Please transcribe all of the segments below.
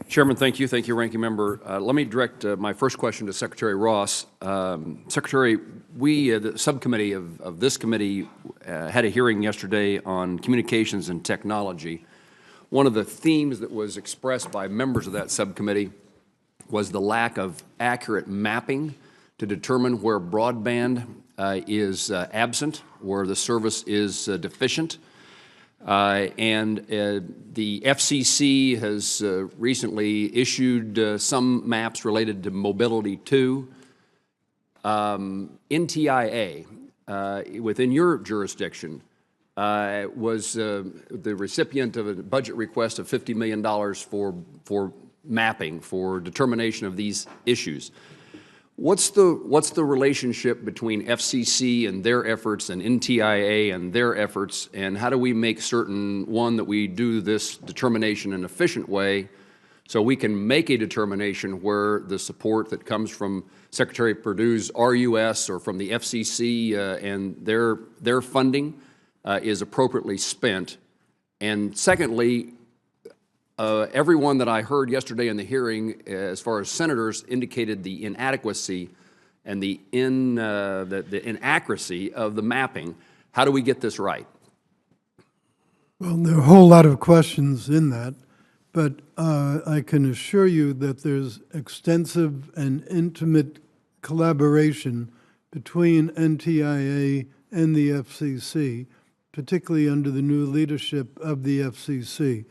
Chairman, thank you. Thank you, Ranking Member. Let me direct my first question to Secretary Ross. Secretary, we, the subcommittee of this committee, had a hearing yesterday on communications and technology. One of the themes that was expressed by members of that subcommittee was the lack of accurate mapping to determine where broadband is absent, where the service is deficient. The FCC has recently issued some maps related to Mobility 2. NTIA, within your jurisdiction, was the recipient of a budget request of $50 million for mapping, for determination of these issues. What's the relationship between FCC and their efforts and NTIA and their efforts, and how do we make certain, one, that we do this determination in an efficient way so we can make a determination where the support that comes from Secretary Perdue's RUS or from the FCC and their funding is appropriately spent? And secondly, everyone that I heard yesterday in the hearing, as far as senators, indicated the inadequacy and the inaccuracy of the mapping. How do we get this right? Well, there are a whole lot of questions in that, but I can assure you that there's extensive and intimate collaboration between NTIA and the FCC, particularly under the new leadership of the FCC.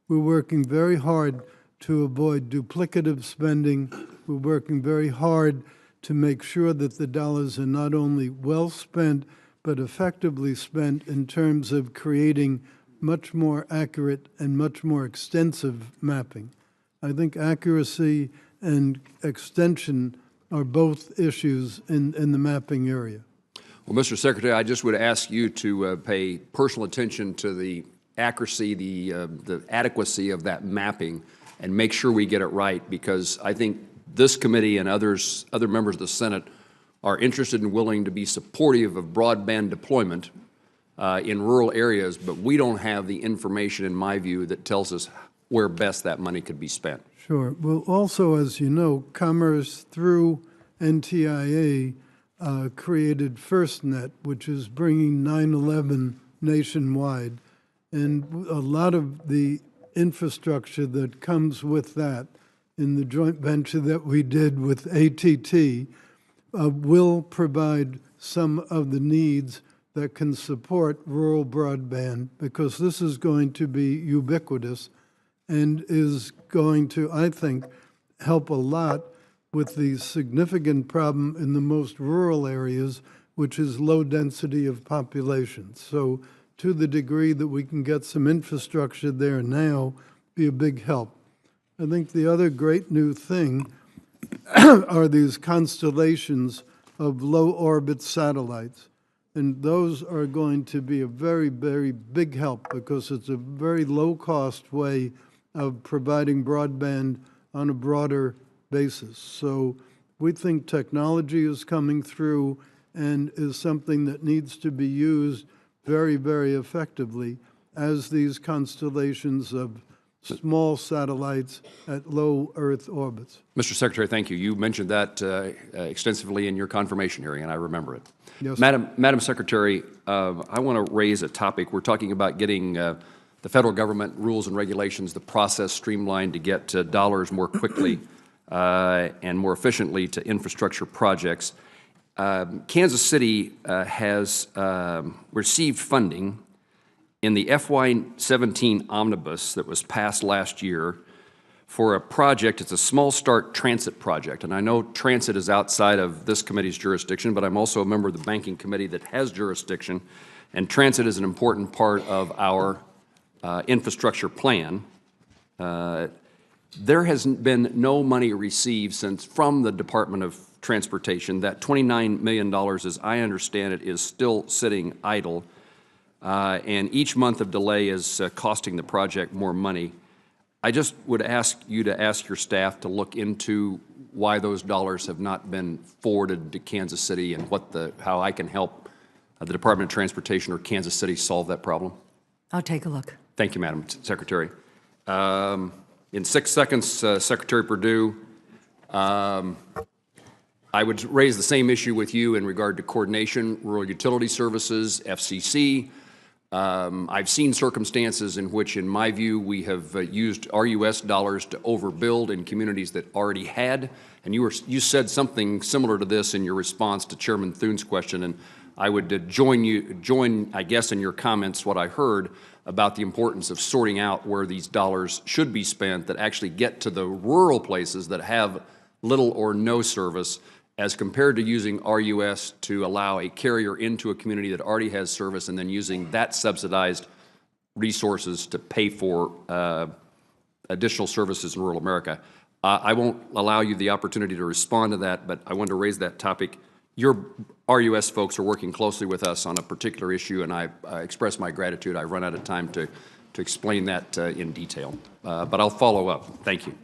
We're working very hard to avoid duplicative spending. We're working very hard to make sure that the dollars are not only well spent, but effectively spent in terms of creating much more accurate and much more extensive mapping. I think accuracy and extension are both issues in the mapping area. Well, Mr. Secretary, I just would ask you to pay personal attention to the accuracy, the adequacy of that mapping, and make sure we get it right, because I think this committee and other members of the Senate are interested and willing to be supportive of broadband deployment in rural areas, but we don't have the information, in my view, that tells us where best that money could be spent. Sure. Well, also, as you know, Commerce through NTIA created FirstNet, which is bringing 911 nationwide. And a lot of the infrastructure that comes with that in the joint venture that we did with AT&T will provide some of the needs that can support rural broadband, because this is going to be ubiquitous and is going to, I think, help a lot with the significant problem in the most rural areas, which is low density of population. So to the degree that we can get some infrastructure there now, be a big help. I think the other great new thing are these constellations of low orbit satellites. And those are going to be a very, very big help, because it's a very low cost way of providing broadband on a broader basis. So we think technology is coming through and is something that needs to be used very, very effectively as these constellations of small satellites at low Earth orbits. Mr. Secretary, thank you. You mentioned that extensively in your confirmation hearing, and I remember it. Yes, Madam Secretary, I want to raise a topic. We're talking about getting the federal government rules and regulations, the process streamlined to get dollars more quickly and more efficiently to infrastructure projects. Kansas City has received funding in the FY17 omnibus that was passed last year for a project. It's a small start transit project, and I know transit is outside of this committee's jurisdiction, but I'm also a member of the banking committee that has jurisdiction, and transit is an important part of our infrastructure plan. There has been no money received from the Department of Transportation. That $29 million, as I understand it, is still sitting idle, and each month of delay is costing the project more money. I just would ask you to ask your staff to look into why those dollars have not been forwarded to Kansas City, and how I can help the Department of Transportation or Kansas City solve that problem. I'll take a look. Thank you, Madam Secretary. In 6 seconds, Secretary Perdue, I would raise the same issue with you in regard to coordination, rural utility services, FCC. I've seen circumstances in which, in my view, we have used RUS dollars to overbuild in communities that already had. And you said something similar to this in your response to Chairman Thune's question, and I would join, I guess, in your comments what I heard about the importance of sorting out where these dollars should be spent that actually get to the rural places that have little or no service, as compared to using RUS to allow a carrier into a community that already has service and then using that subsidized resources to pay for additional services in rural America. I won't allow you the opportunity to respond to that, but I wanted to raise that topic. Your RUS folks are working closely with us on a particular issue, and I express my gratitude. I've run out of time to explain that in detail, but I'll follow up. Thank you.